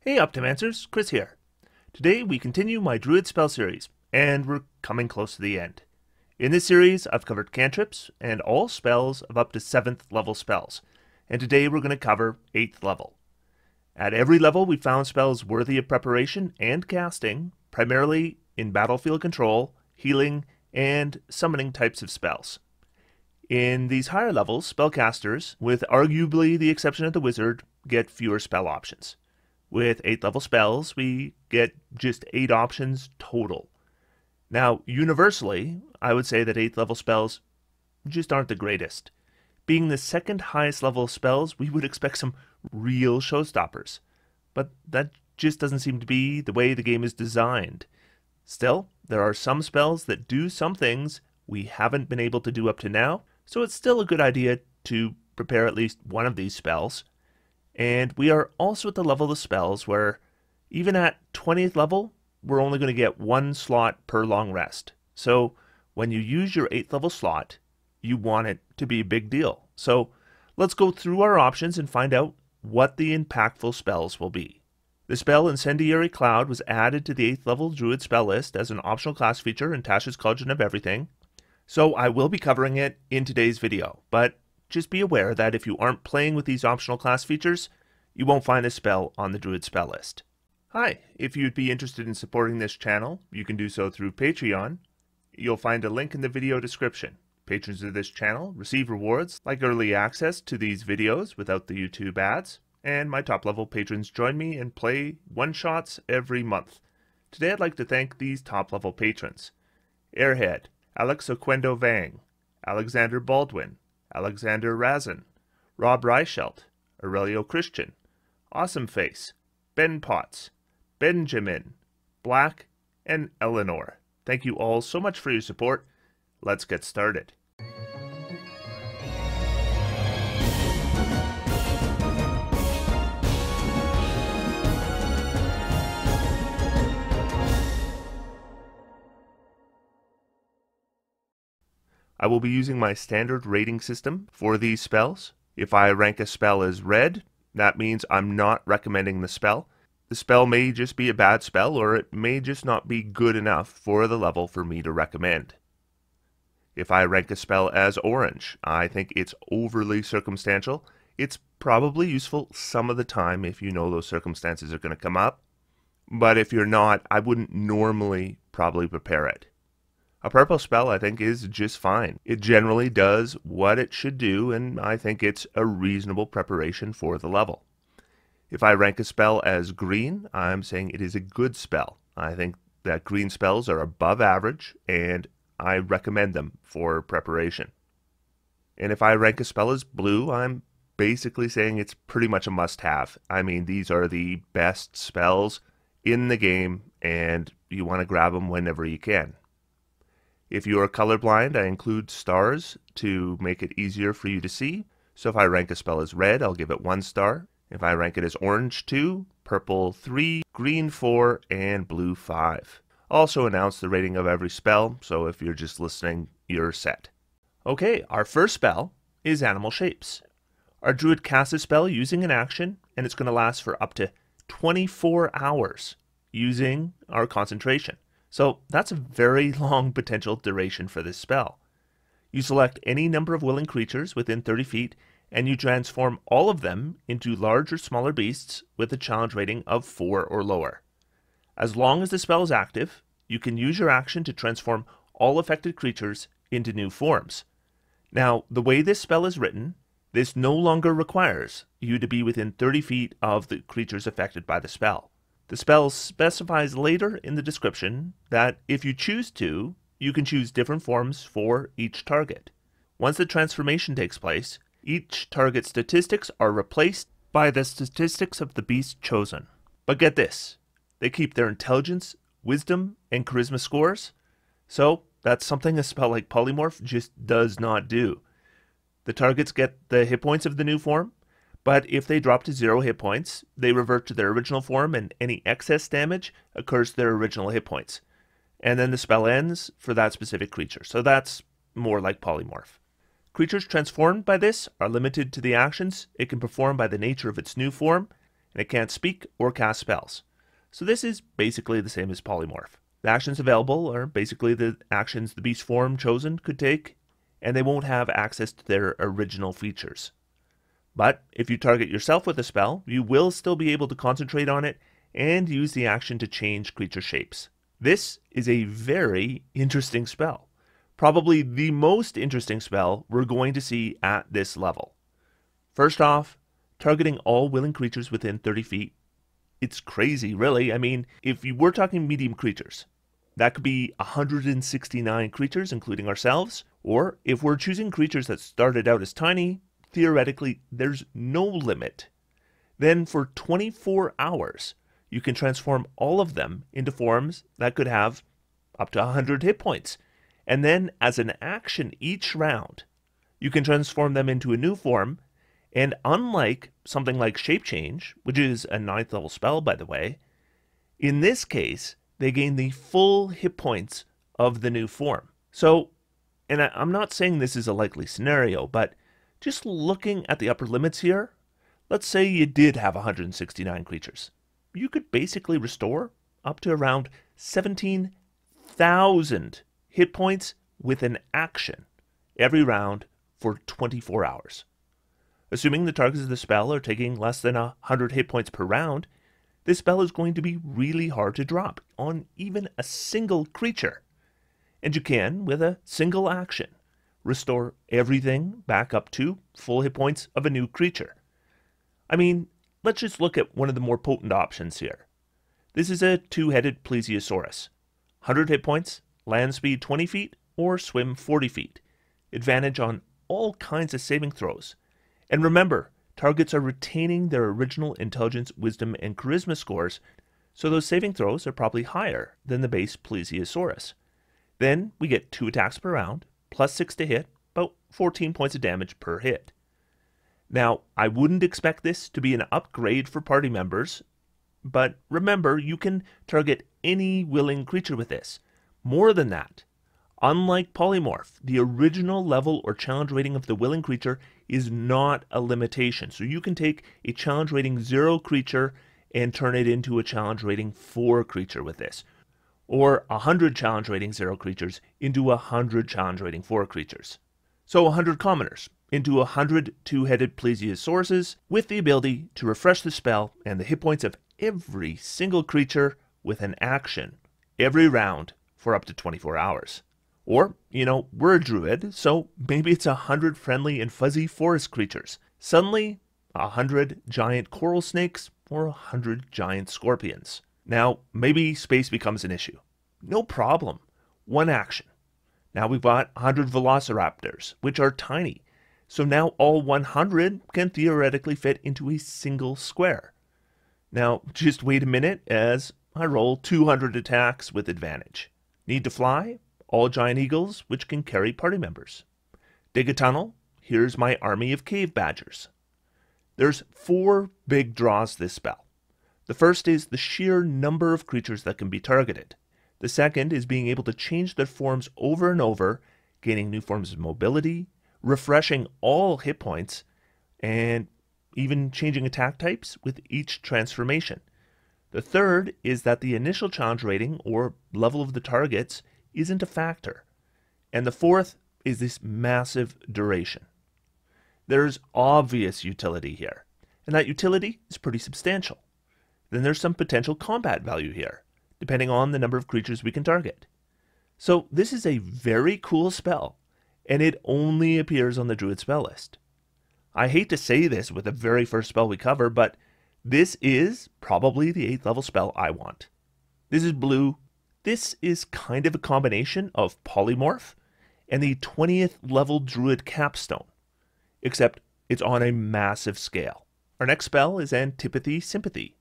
Hey Optimancers, Chris here. Today we continue my Druid spell series, and we're coming close to the end. In this series, I've covered cantrips and all spells of up to 7th level spells, and today we're going to cover 8th level. At every level we found spells worthy of preparation and casting, primarily in battlefield control, healing, and summoning types of spells. In these higher levels, spellcasters, with arguably the exception of the wizard, get fewer spell options. With 8th level spells, we get just 8 options total. Now, universally, I would say that 8th level spells just aren't the greatest. Being the second highest level of spells, we would expect some real showstoppers. But that just doesn't seem to be the way the game is designed. Still, there are some spells that do some things we haven't been able to do up to now, so it's still a good idea to prepare at least one of these spells. And we are also at the level of spells where, even at 20th level, we're only going to get 1 slot per long rest. So when you use your 8th level slot, you want it to be a big deal. So let's go through our options and find out what the impactful spells will be. The spell Incendiary Cloud was added to the 8th level Druid spell list as an optional class feature in Tasha's Cauldron of Everything. So I will be covering it in today's video, but just be aware that if you aren't playing with these optional class features, you won't find this spell on the Druid spell list. Hi, if you'd be interested in supporting this channel, you can do so through Patreon. You'll find a link in the video description. Patrons of this channel receive rewards like early access to these videos without the YouTube ads, and my top level patrons join me and play one-shots every month. Today I'd like to thank these top level patrons: Airhead, Alex Oquendo Vang, Alexander Baldwin, Alexander Razin, Rob Reichelt, Aurelio Christian, Awesome Face, Ben Potts, Benjamin, Black, and Eleanor. Thank you all so much for your support. Let's get started. I will be using my standard rating system for these spells. If I rank a spell as red, that means I'm not recommending the spell. The spell may just be a bad spell, or it may just not be good enough for the level for me to recommend. If I rank a spell as orange, I think it's overly circumstantial. It's probably useful some of the time if you know those circumstances are going to come up. But if you're not, I wouldn't normally probably prepare it. A purple spell, I think, is just fine. It generally does what it should do, and I think it's a reasonable preparation for the level. If I rank a spell as green, I'm saying it is a good spell. I think that green spells are above average, and I recommend them for preparation. And if I rank a spell as blue, I'm basically saying it's pretty much a must-have. I mean, these are the best spells in the game, and you want to grab them whenever you can. If you are colorblind, I include stars to make it easier for you to see. So if I rank a spell as red, I'll give it 1 star. If I rank it as orange, 2, purple, 3, green, 4, and blue, 5. I'll also announce the rating of every spell, so if you're just listening, you're set. Okay, our first spell is Animal Shapes. Our Druid casts a spell using an action, and it's going to last for up to 24 hours using our concentration. So that's a very long potential duration for this spell. You select any number of willing creatures within 30 feet, and you transform all of them into larger or smaller beasts with a challenge rating of 4 or lower. As long as the spell is active, you can use your action to transform all affected creatures into new forms. Now, the way this spell is written, this no longer requires you to be within 30 feet of the creatures affected by the spell. The spell specifies later in the description that if you choose to, you can choose different forms for each target. Once the transformation takes place, each target's statistics are replaced by the statistics of the beast chosen. But get this, they keep their intelligence, wisdom, and charisma scores, so that's something a spell like Polymorph just does not do. The targets get the hit points of the new form, but if they drop to 0 hit points, they revert to their original form, and any excess damage occurs to their original hit points. And then the spell ends for that specific creature. So that's more like Polymorph. Creatures transformed by this are limited to the actions it can perform by the nature of its new form, and it can't speak or cast spells. So this is basically the same as Polymorph. The actions available are basically the actions the beast form chosen could take, and they won't have access to their original features. But if you target yourself with a spell, you will still be able to concentrate on it and use the action to change creature shapes. This is a very interesting spell. Probably the most interesting spell we're going to see at this level. First off, targeting all willing creatures within 30 feet. It's crazy, really. I mean, if you were talking medium creatures, that could be 169 creatures, including ourselves. Or if we're choosing creatures that started out as tiny, theoretically, there's no limit. Then for 24 hours, you can transform all of them into forms that could have up to 100 hit points. And then as an action each round, you can transform them into a new form. And unlike something like Shape Change, which is a 9th level spell, by the way, in this case, they gain the full hit points of the new form. So, and I'm not saying this is a likely scenario, but just looking at the upper limits here, let's say you did have 169 creatures. You could basically restore up to around 17,000 hit points with an action every round for 24 hours. Assuming the targets of the spell are taking less than 100 hit points per round, this spell is going to be really hard to drop on even a single creature. And you can, with a single action, restore everything back up to full hit points of a new creature. I mean, let's just look at one of the more potent options here. This is a two-headed plesiosaurus. 100 hit points, land speed 20 feet, or swim 40 feet. Advantage on all kinds of saving throws. And remember, targets are retaining their original intelligence, wisdom, and charisma scores, so those saving throws are probably higher than the base plesiosaurus. Then we get 2 attacks per round, plus 6 to hit, about 14 points of damage per hit. Now, I wouldn't expect this to be an upgrade for party members, but remember, you can target any willing creature with this. More than that, unlike Polymorph, the original level or challenge rating of the willing creature is not a limitation. So you can take a challenge rating 0 creature and turn it into a challenge rating 4 creature with this. Or 100 challenge rating 0 creatures into 100 challenge rating 4 creatures. So 100 commoners into 100 two-headed plesiosauruses with the ability to refresh the spell and the hit points of every single creature with an action every round for up to 24 hours. Or, we're a druid, so maybe it's 100 friendly and fuzzy forest creatures. Suddenly, 100 giant coral snakes or 100 giant scorpions. Now, maybe space becomes an issue. No problem. One action. Now we've got 100 velociraptors, which are tiny. So now all 100 can theoretically fit into a single square. Now, just wait a minute as I roll 200 attacks with advantage. Need to fly? All giant eagles, which can carry party members. Dig a tunnel? Here's my army of cave badgers. There's 4 big draws to this spell. The first is the sheer number of creatures that can be targeted. The second is being able to change their forms over and over, gaining new forms of mobility, refreshing all hit points, and even changing attack types with each transformation. The third is that the initial challenge rating, or level of the targets, isn't a factor. And the fourth is this massive duration. There's obvious utility here, and that utility is pretty substantial. Then there's some potential combat value here, depending on the number of creatures we can target. So this is a very cool spell, and it only appears on the Druid spell list. I hate to say this with the very first spell we cover, but this is probably the 8th level spell I want. This is blue. This is kind of a combination of Polymorph and the 20th level Druid capstone, except it's on a massive scale. Our next spell is Antipathy, Sympathy.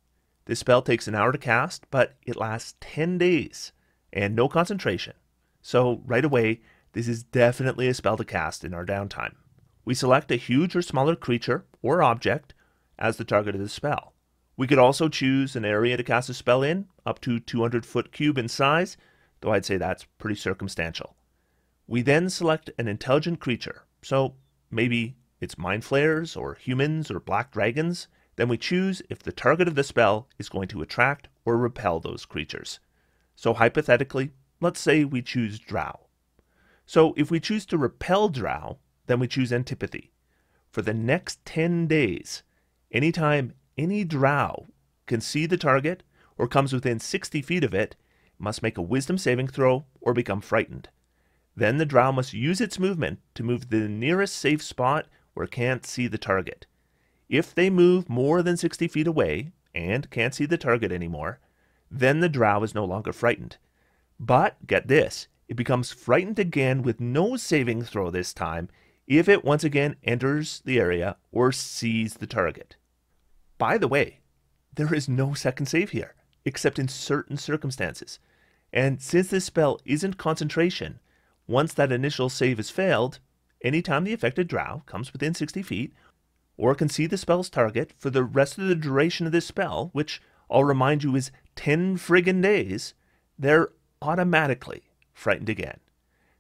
This spell takes an hour to cast, but it lasts 10 days and no concentration. So right away, this is definitely a spell to cast in our downtime. We select a huge or smaller creature or object as the target of the spell. We could also choose an area to cast a spell in, up to 200 foot cube in size, though I'd say that's pretty circumstantial. We then select an intelligent creature, so maybe it's mind flayers or humans or black dragons Then we choose if the target of the spell is going to attract or repel those creatures. So hypothetically, let's say we choose Drow. So if we choose to repel Drow, then we choose Antipathy. For the next 10 days, anytime any Drow can see the target or comes within 60 feet of it, must make a wisdom saving throw or become frightened. Then the Drow must use its movement to move to the nearest safe spot where it can't see the target. If they move more than 60 feet away and can't see the target anymore, then the Drow is no longer frightened. But, get this, it becomes frightened again with no saving throw this time if it once again enters the area or sees the target. By the way, there is no second save here, except in certain circumstances. And since this spell isn't concentration, once that initial save has failed, anytime the affected Drow comes within 60 feet, or can see the spell's target for the rest of the duration of this spell, which I'll remind you is 10 friggin' days, they're automatically frightened again.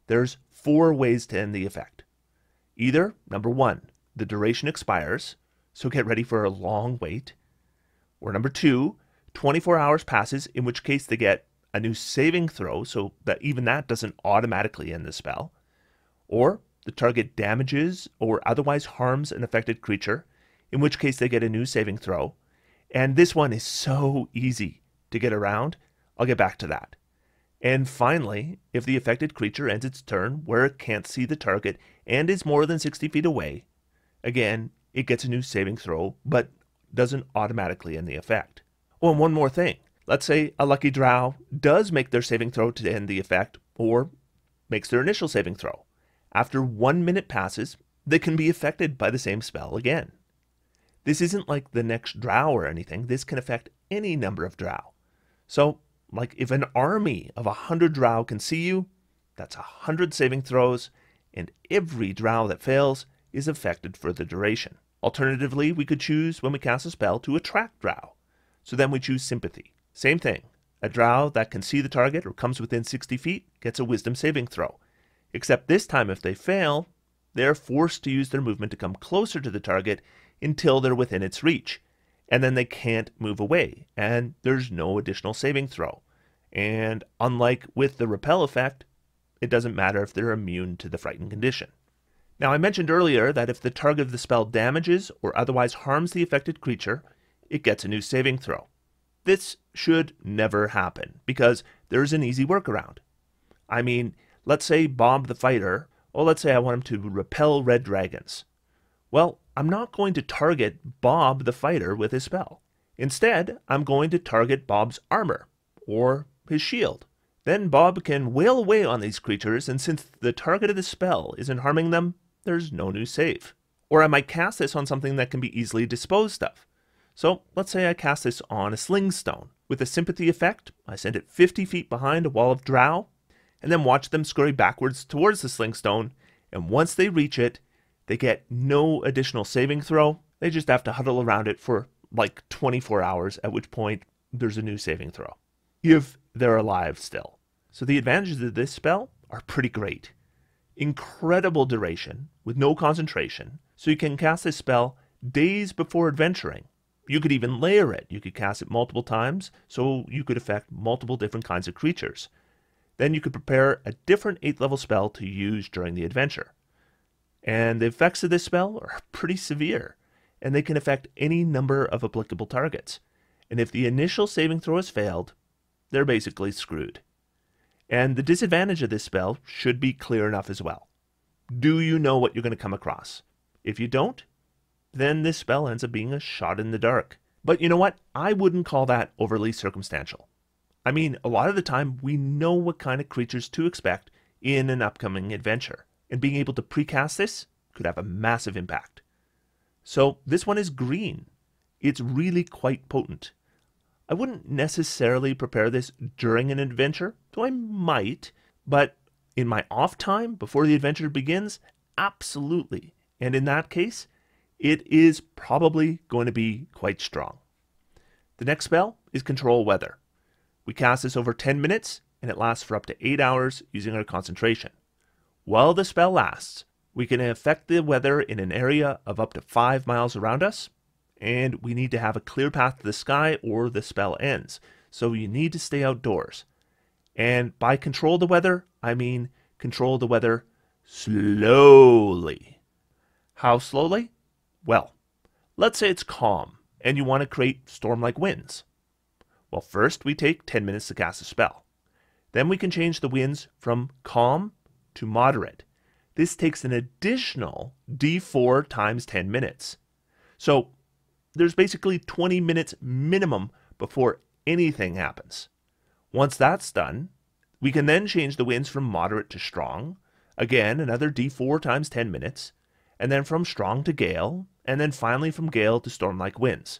There's 4 ways to end the effect. Either, number 1, the duration expires, so get ready for a long wait. Or number 2, 24 hours passes, in which case they get a new saving throw, so that even that doesn't automatically end the spell. Or the target damages or otherwise harms an affected creature, in which case they get a new saving throw. And this one is so easy to get around. I'll get back to that. And finally, if the affected creature ends its turn where it can't see the target and is more than 60 feet away, again, it gets a new saving throw, but doesn't automatically end the effect. Oh, and one more thing. Let's say a lucky Drow does make their saving throw to end the effect, or makes their initial saving throw. After 1 minute passes, they can be affected by the same spell again. This isn't like the next Drow or anything. This can affect any number of Drow. So, like if an army of 100 Drow can see you, that's 100 saving throws, and every Drow that fails is affected for the duration. Alternatively, we could choose when we cast a spell to attract Drow. So then we choose Sympathy. Same thing. A Drow that can see the target or comes within 60 feet gets a wisdom saving throw. Except this time if they fail, they're forced to use their movement to come closer to the target until they're within its reach. And then they can't move away, and there's no additional saving throw. And unlike with the repel effect, it doesn't matter if they're immune to the frightened condition. Now I mentioned earlier that if the target of the spell damages or otherwise harms the affected creature, it gets a new saving throw. This should never happen, because there's an easy workaround. I mean, let's say Bob the Fighter, or let's say I want him to repel red dragons. Well, I'm not going to target Bob the Fighter with his spell. Instead, I'm going to target Bob's armor, or his shield. Then Bob can wail away on these creatures, and since the target of the spell isn't harming them, there's no new save. Or I might cast this on something that can be easily disposed of. So let's say I cast this on a sling stone. With a Sympathy effect, I send it 50 feet behind a wall of Drow, and then watch them scurry backwards towards the sling stone, and once they reach it, they get no additional saving throw. They just have to huddle around it for like 24 hours, at which point there's a new saving throw, if they're alive still. So the advantages of this spell are pretty great. Incredible duration with no concentration, so you can cast this spell days before adventuring. You could even layer it. You could cast it multiple times, so you could affect multiple different kinds of creatures. Then you could prepare a different 8th level spell to use during the adventure. And the effects of this spell are pretty severe, and they can affect any number of applicable targets. And if the initial saving throw has failed, they're basically screwed. And the disadvantage of this spell should be clear enough as well. Do you know what you're going to come across? If you don't, then this spell ends up being a shot in the dark. But you know what? I wouldn't call that overly circumstantial. I mean, a lot of the time we know what kind of creatures to expect in an upcoming adventure, and being able to precast this could have a massive impact. So this one is green. It's really quite potent. I wouldn't necessarily prepare this during an adventure, though I might, but in my off time before the adventure begins, absolutely. And in that case, it is probably going to be quite strong. The next spell is Control Weather. We cast this over 10 minutes, and it lasts for up to 8 hours using our concentration. While the spell lasts, we can affect the weather in an area of up to 5 miles around us, and we need to have a clear path to the sky or the spell ends. So you need to stay outdoors. And by control the weather, I mean control the weather slowly. How slowly? Well, let's say it's calm and you want to create storm-like winds. Well, first we take 10 minutes to cast a spell. Then we can change the winds from calm to moderate. This takes an additional d4 times 10 minutes. So there's basically 20 minutes minimum before anything happens. Once that's done, we can then change the winds from moderate to strong. Again, another d4 times 10 minutes. And then from strong to gale. And then finally from gale to storm-like winds.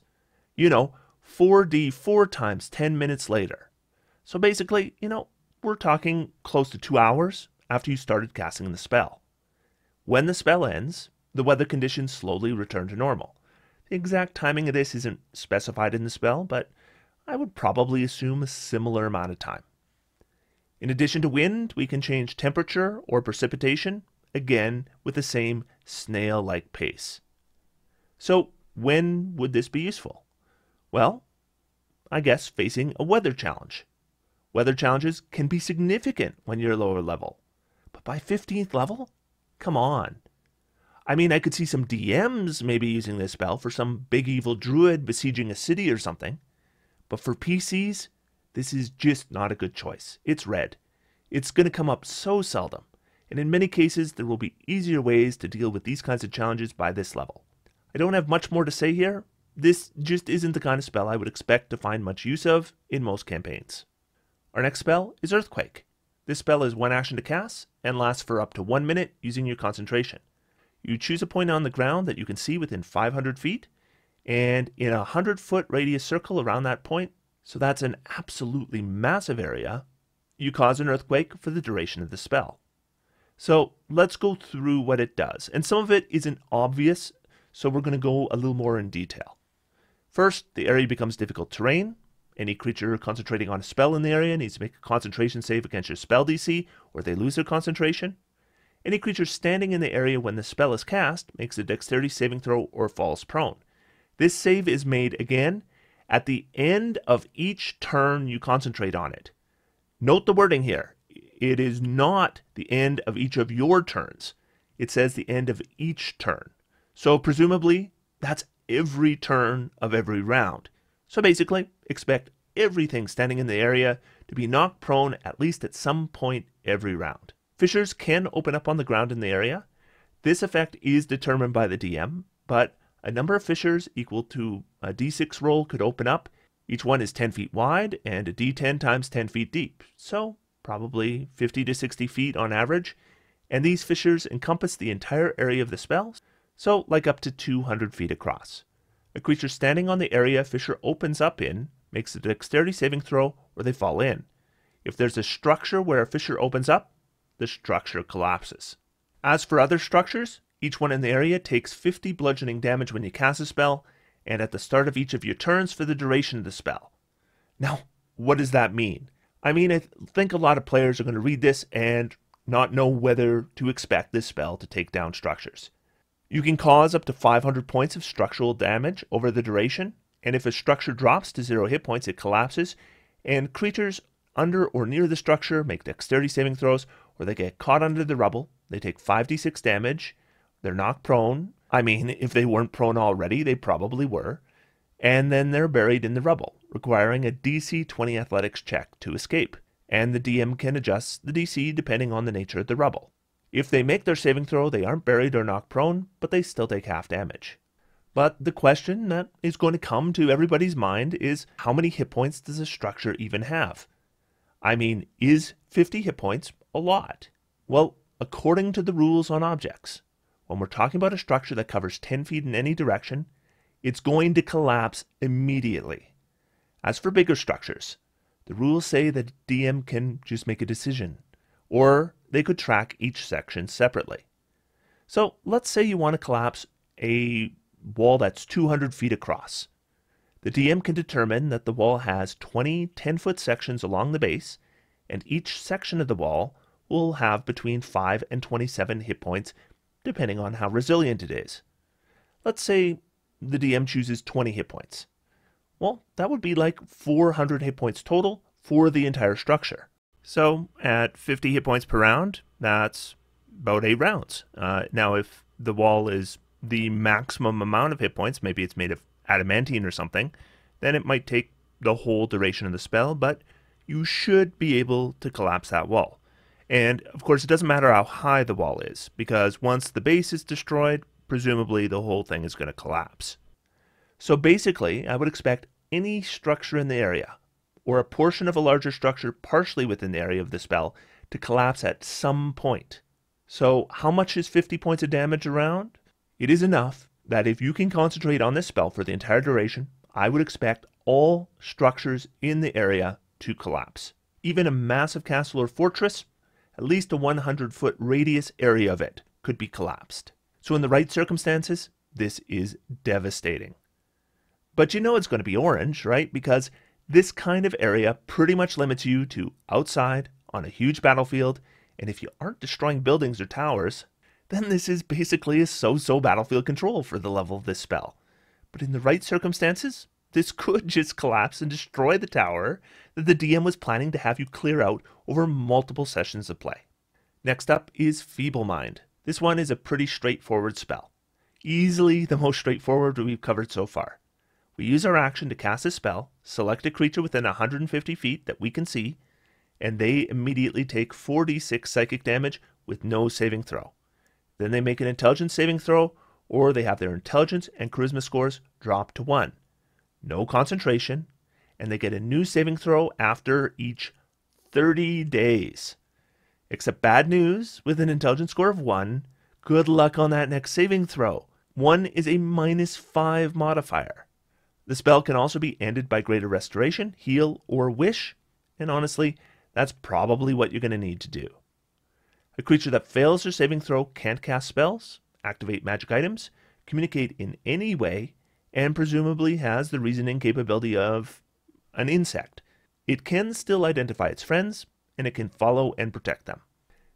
4d4 times 10 minutes later. So basically, we're talking close to 2 hours after you started casting the spell. When the spell ends, the weather conditions slowly return to normal. The exact timing of this isn't specified in the spell, but I would probably assume a similar amount of time. In addition to wind, we can change temperature or precipitation, again with the same snail-like pace. So when would this be useful? Well, I guess facing a weather challenge. Weather challenges can be significant when you're lower level. But by 15th level? Come on. I mean, I could see some DMs maybe using this spell for some big evil druid besieging a city or something. But for PCs, this is just not a good choice. It's red. It's going to come up so seldom. And in many cases, there will be easier ways to deal with these kinds of challenges by this level. I don't have much more to say here. This just isn't the kind of spell I would expect to find much use of in most campaigns. Our next spell is Earthquake. This spell is 1 action to cast and lasts for up to 1 minute using your concentration. You choose a point on the ground that you can see within 500 feet, and in a 100-foot radius circle around that point, so that's an absolutely massive area, you cause an earthquake for the duration of the spell. So let's go through what it does, and some of it isn't obvious, so we're going to go a little more in detail. First, the area becomes difficult terrain. Any creature concentrating on a spell in the area needs to make a concentration save against your spell DC, or they lose their concentration. Any creature standing in the area when the spell is cast makes a dexterity saving throw or falls prone. This save is made, again, at the end of each turn you concentrate on it. Note the wording here. It is not the end of each of your turns. It says the end of each turn. So presumably, that's every turn of every round. So basically, expect everything standing in the area to be knocked prone at least at some point every round. Fissures can open up on the ground in the area. This effect is determined by the DM, but a number of fissures equal to a d6 roll could open up. Each one is 10 feet wide and a d10 times 10 feet deep, so probably 50 to 60 feet on average. And these fissures encompass the entire area of the spell, so like up to 200 feet across. A creature standing on the area a fissure opens up in makes a dexterity saving throw or they fall in. If there's a structure where a fissure opens up, the structure collapses. As for other structures, each one in the area takes 50 bludgeoning damage when you cast a spell, and at the start of each of your turns for the duration of the spell. Now, what does that mean? I mean, I think a lot of players are going to read this and not know whether to expect this spell to take down structures. You can cause up to 500 points of structural damage over the duration, and if a structure drops to 0 hit points, it collapses, and creatures under or near the structure make dexterity saving throws, or they get caught under the rubble. They take 5d6 damage. They're knocked prone. I mean, if they weren't prone already, they probably were. And then they're buried in the rubble, requiring a DC 20 athletics check to escape. And the DM can adjust the DC depending on the nature of the rubble. If they make their saving throw, they aren't buried or knocked prone, but they still take half damage. But the question that is going to come to everybody's mind is, how many hit points does a structure even have? I mean, is 50 hit points a lot? Well, according to the rules on objects, when we're talking about a structure that covers 10 feet in any direction, it's going to collapse immediately. As for bigger structures, the rules say that DM can just make a decision, or they could track each section separately. So let's say you want to collapse a wall that's 200 feet across. The DM can determine that the wall has 20 10-foot sections along the base, and each section of the wall will have between 5 and 27 hit points, depending on how resilient it is. Let's say the DM chooses 20 hit points. Well, that would be like 400 hit points total for the entire structure. So at 50 hit points per round, that's about 8 rounds. Now, if the wall is the maximum amount of hit points, maybe it's made of adamantine or something, then it might take the whole duration of the spell, but you should be able to collapse that wall. And of course, it doesn't matter how high the wall is, because once the base is destroyed, presumably the whole thing is going to collapse. So basically, I would expect any structure in the area, or a portion of a larger structure partially within the area of the spell, to collapse at some point. So how much is 50 points of damage around? It is enough that if you can concentrate on this spell for the entire duration, I would expect all structures in the area to collapse. Even a massive castle or fortress, at least a 100-foot radius area of it could be collapsed. So in the right circumstances, this is devastating. But you know it's going to be orange, right? Because this kind of area pretty much limits you to outside on a huge battlefield, and if you aren't destroying buildings or towers, then this is basically a so-so battlefield control for the level of this spell. But in the right circumstances, this could just collapse and destroy the tower that the DM was planning to have you clear out over multiple sessions of play. Next up is Feeblemind. This one is a pretty straightforward spell. Easily the most straightforward we've covered so far. We use our action to cast a spell, select a creature within 150 feet that we can see, and they immediately take 4d6 psychic damage with no saving throw. Then they make an intelligence saving throw, or they have their intelligence and charisma scores drop to 1. No concentration, and they get a new saving throw after each 30 days. Except bad news, with an intelligence score of 1, good luck on that next saving throw. 1 is a -5 modifier. The spell can also be ended by Greater Restoration, Heal, or Wish, and honestly, that's probably what you're going to need to do. A creature that fails their saving throw can't cast spells, activate magic items, communicate in any way, and presumably has the reasoning capability of an insect. It can still identify its friends, and it can follow and protect them.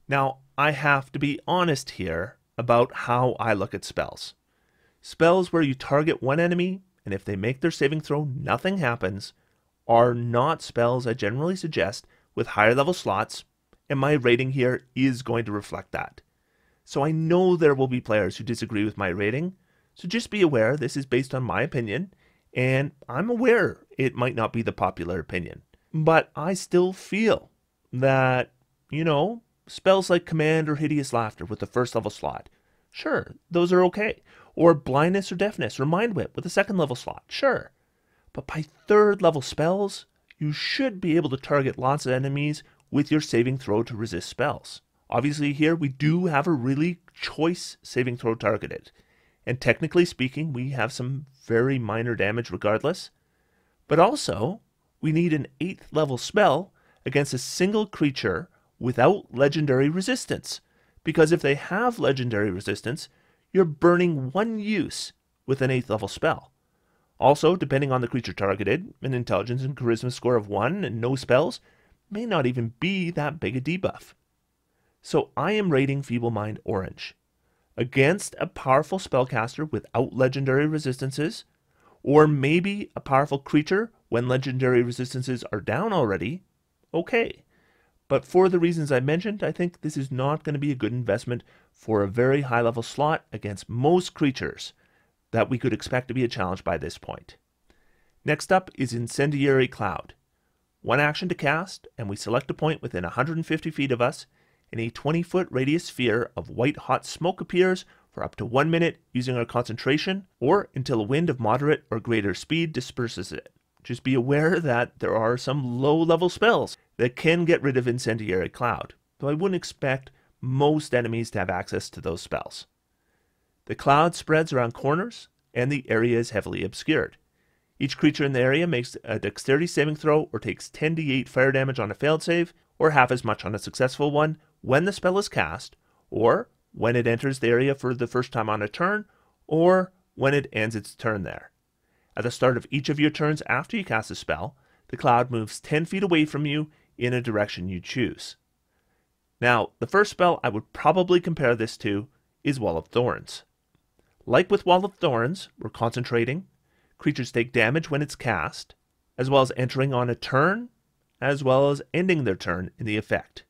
Now, I have to be honest here about how I look at spells. Spells where you target one enemy, and if they make their saving throw, nothing happens, are not spells I generally suggest with higher level slots, and my rating here is going to reflect that. So I know there will be players who disagree with my rating, so just be aware this is based on my opinion, and I'm aware it might not be the popular opinion. But I still feel that, spells like Command or Hideous Laughter with the first level slot, sure, those are okay. Or Blindness or Deafness or Mind Whip with a second level slot, sure. But by third level spells, you should be able to target lots of enemies with your saving throw to resist spells. Obviously here we do have a really choice saving throw targeted. And technically speaking, we have some very minor damage regardless. But also, we need an 8th level spell against a single creature without legendary resistance. Because if they have legendary resistance, you're burning 1 use with an 8th level spell. Also, depending on the creature targeted, an intelligence and charisma score of 1 and no spells may not even be that big a debuff. So I am rating Feeblemind orange. Against a powerful spellcaster without legendary resistances, or maybe a powerful creature when legendary resistances are down already, okay. But for the reasons I mentioned, I think this is not going to be a good investment for a very high level slot against most creatures that we could expect to be a challenge by this point. Next up is Incendiary Cloud. 1 action to cast, and we select a point within 150 feet of us, and a 20-foot radius sphere of white-hot smoke appears for up to 1 minute using our concentration, or until a wind of moderate or greater speed disperses it. Just be aware that there are some low-level spells that can get rid of Incendiary Cloud, though I wouldn't expect most enemies to have access to those spells. The cloud spreads around corners, and the area is heavily obscured. Each creature in the area makes a dexterity saving throw or takes 10d8 fire damage on a failed save, or half as much on a successful one when the spell is cast, or when it enters the area for the first time on a turn, or when it ends its turn there. At the start of each of your turns after you cast a spell, the cloud moves 10 feet away from you in a direction you choose. Now, the first spell I would probably compare this to is Wall of Thorns. Like with Wall of Thorns, we're concentrating. Creatures take damage when it's cast, as well as entering on a turn, as well as ending their turn in the effect.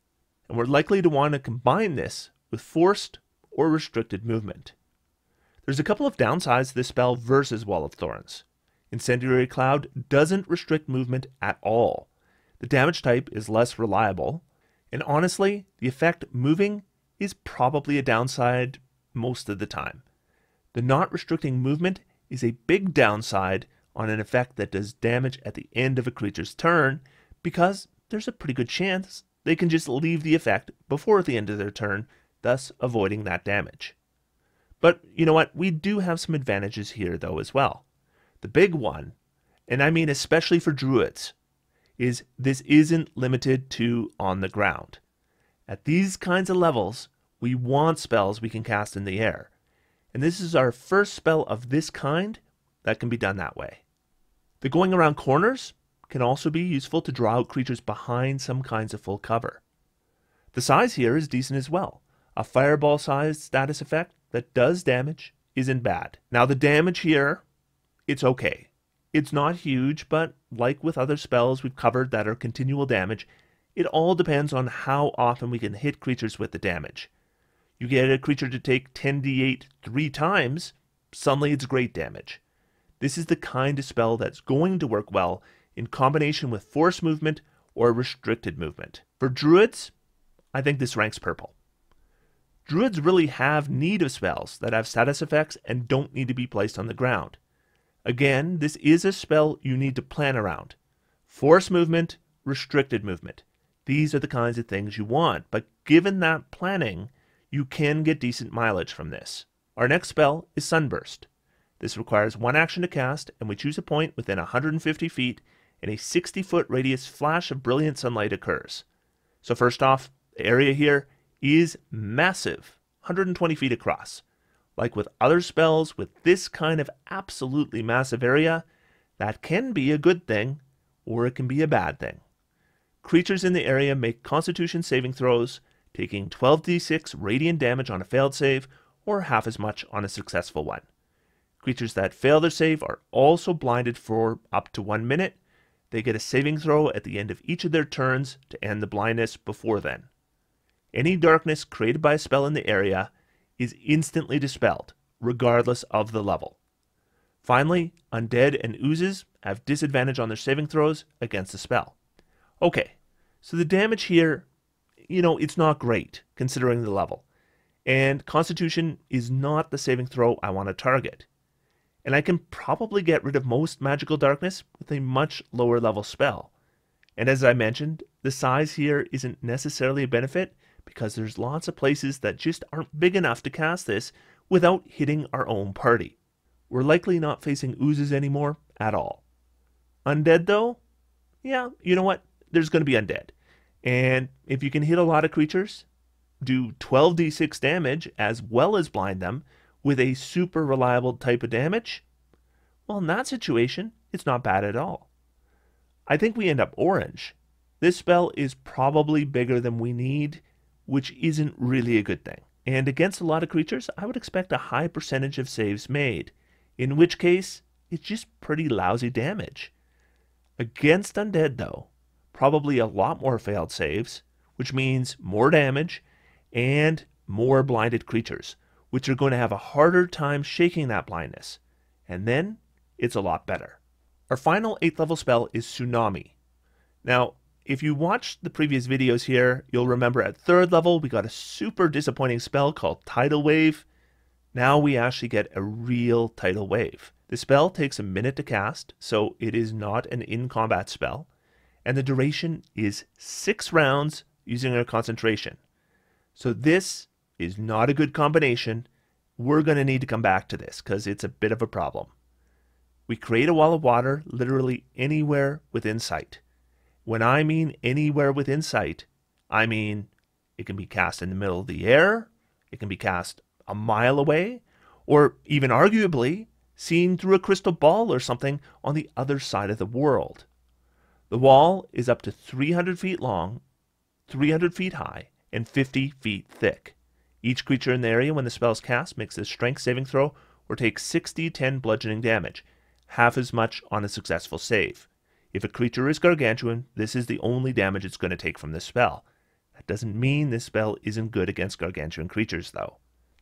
And we're likely to want to combine this with forced or restricted movement. There's a couple of downsides to this spell versus Wall of Thorns. Incendiary Cloud doesn't restrict movement at all. The damage type is less reliable, and honestly, the effect moving is probably a downside most of the time. The not restricting movement is a big downside on an effect that does damage at the end of a creature's turn, because there's a pretty good chance they can just leave the effect before the end of their turn, thus avoiding that damage. But you know what? We do have some advantages here though as well. The big one, and I mean especially for Druids, is this isn't limited to on the ground. At these kinds of levels, we want spells we can cast in the air. And this is our first spell of this kind that can be done that way. The going around corners can also be useful to draw out creatures behind some kinds of full cover. The size here is decent as well. A fireball-sized status effect that does damage isn't bad. Now the damage here, it's okay. It's not huge, but like with other spells we've covered that are continual damage, it all depends on how often we can hit creatures with the damage. You get a creature to take 10d8 3 times, suddenly it's great damage. This is the kind of spell that's going to work well in combination with force movement or restricted movement. For Druids, I think this ranks purple. Druids really have need of spells that have status effects and don't need to be placed on the ground. Again, this is a spell you need to plan around. Force movement, restricted movement. These are the kinds of things you want, but given that planning, you can get decent mileage from this. Our next spell is Sunburst. This requires one action to cast, and we choose a point within 150 feet, and a 60-foot radius flash of brilliant sunlight occurs. So first off, the area here is massive, 120 feet across. Like with other spells with this kind of absolutely massive area, that can be a good thing, or it can be a bad thing. Creatures in the area make Constitution saving throws, taking 12d6 radiant damage on a failed save, or half as much on a successful one. Creatures that fail their save are also blinded for up to 1 minute. They get a saving throw at the end of each of their turns to end the blindness before then. Any darkness created by a spell in the area is instantly dispelled, regardless of the level. Finally, undead and oozes have disadvantage on their saving throws against the spell. Okay, so the damage here, it's not great considering the level. And Constitution is not the saving throw I want to target. And I can probably get rid of most magical darkness with a much lower level spell. And as I mentioned, the size here isn't necessarily a benefit because there's lots of places that just aren't big enough to cast this without hitting our own party. We're likely not facing oozes anymore at all. Undead though? Yeah, you know what? There's going to be undead. And if you can hit a lot of creatures, do 12d6 damage as well as blind them with a super reliable type of damage, well, in that situation, it's not bad at all. I think we end up orange. This spell is probably bigger than we need, which isn't really a good thing. And against a lot of creatures, I would expect a high percentage of saves made, in which case, it's just pretty lousy damage. Against undead, though, probably a lot more failed saves, which means more damage, and more blinded creatures, which are going to have a harder time shaking that blindness. And then, it's a lot better. Our final 8th level spell is Tsunami. Now, if you watched the previous videos here, you'll remember at 3rd level we got a super disappointing spell called Tidal Wave. Now we actually get a real Tidal Wave. The spell takes a minute to cast, so it is not an in-combat spell, and the duration is 6 rounds using our concentration. So this is not a good combination. We're going to need to come back to this because it's a bit of a problem. We create a wall of water literally anywhere within sight. When I mean anywhere within sight, I mean it can be cast in the middle of the air, it can be cast a mile away, or even arguably seen through a crystal ball or something on the other side of the world. The wall is up to 300 feet long, 300 feet high, and 50 feet thick. Each creature in the area when the spell is cast makes a strength saving throw or take 6d10 bludgeoning damage, half as much on a successful save. If a creature is gargantuan, this is the only damage it's going to take from this spell. That doesn't mean this spell isn't good against gargantuan creatures, though.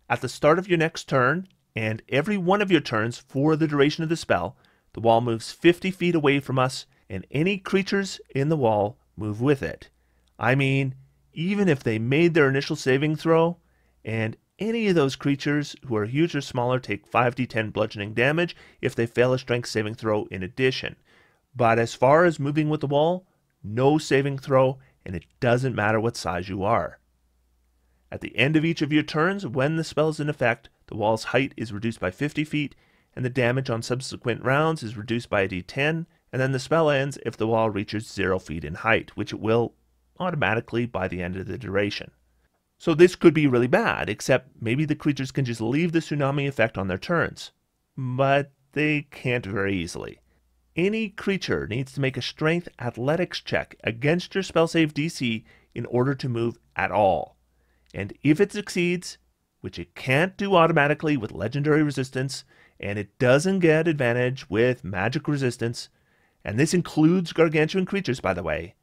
At the start of your next turn, and every one of your turns for the duration of the spell, the wall moves 50 feet away from us, and any creatures in the wall move with it. I mean, even if they made their initial saving throw, and any of those creatures who are huge or smaller take 5d10 bludgeoning damage if they fail a strength saving throw in addition. But as far as moving with the wall, no saving throw, and it doesn't matter what size you are. At the end of each of your turns, when the spell is in effect, the wall's height is reduced by 50 feet, and the damage on subsequent rounds is reduced by a d10, and then the spell ends if the wall reaches 0 feet in height, which it will automatically by the end of the duration. So this could be really bad, except maybe the creatures can just leave the tsunami effect on their turns. But they can't very easily. Any creature needs to make a strength athletics check against your spell save DC in order to move at all. And if it succeeds, which it can't do automatically with legendary resistance, and it doesn't get advantage with magic resistance, and this includes gargantuan creatures, by the way,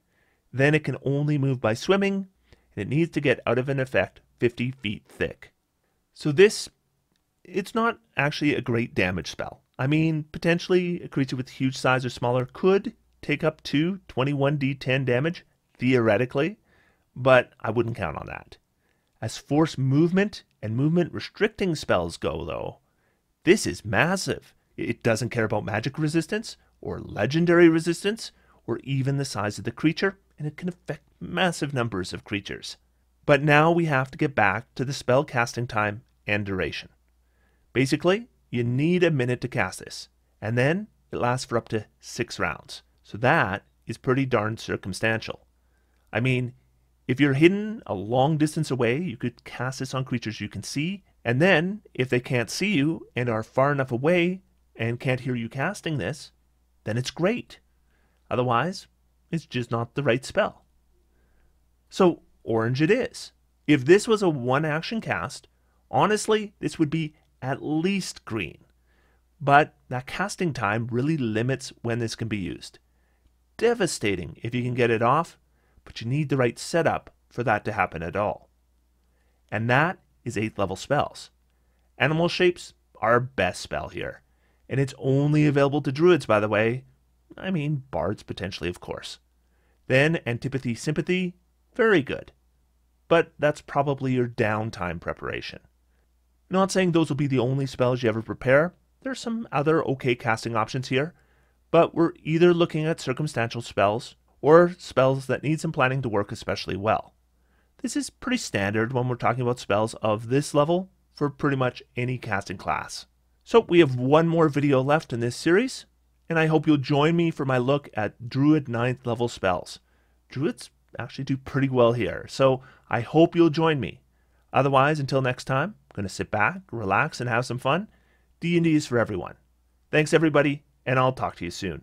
then it can only move by swimming, and it needs to get out of an effect 50 feet thick. So it's not actually a great damage spell. I mean, potentially a creature with huge size or smaller could take up to 21d10 damage, theoretically, but I wouldn't count on that. As force movement and movement restricting spells go, though, this is massive. It doesn't care about magic resistance, or legendary resistance, or even the size of the creature, and it can affect massive numbers of creatures. But now we have to get back to the spell casting time and duration. Basically, you need a minute to cast this, and then it lasts for up to 6 rounds. So that is pretty darn circumstantial. I mean, if you're hidden a long distance away, you could cast this on creatures you can see, and then, if they can't see you and are far enough away and can't hear you casting this, then it's great. Otherwise, it's just not the right spell. So, orange it is. If this was a one-action cast, honestly, this would be at least green. But that casting time really limits when this can be used. Devastating if you can get it off, but you need the right setup for that to happen at all. And that is 8th level spells. Animal shapes are our best spell here. And it's only available to druids, by the way. I mean, bards potentially, of course. Then Antipathy, Sympathy, very good. But that's probably your downtime preparation. Not saying those will be the only spells you ever prepare. There's some other okay casting options here. But we're either looking at circumstantial spells, or spells that need some planning to work especially well. This is pretty standard when we're talking about spells of this level for pretty much any casting class. So we have one more video left in this series, and I hope you'll join me for my look at Druid 9th level spells. Druids actually do pretty well here, so I hope you'll join me. Otherwise, until next time, I'm going to sit back, relax, and have some fun. D&D is for everyone. Thanks everybody, and I'll talk to you soon.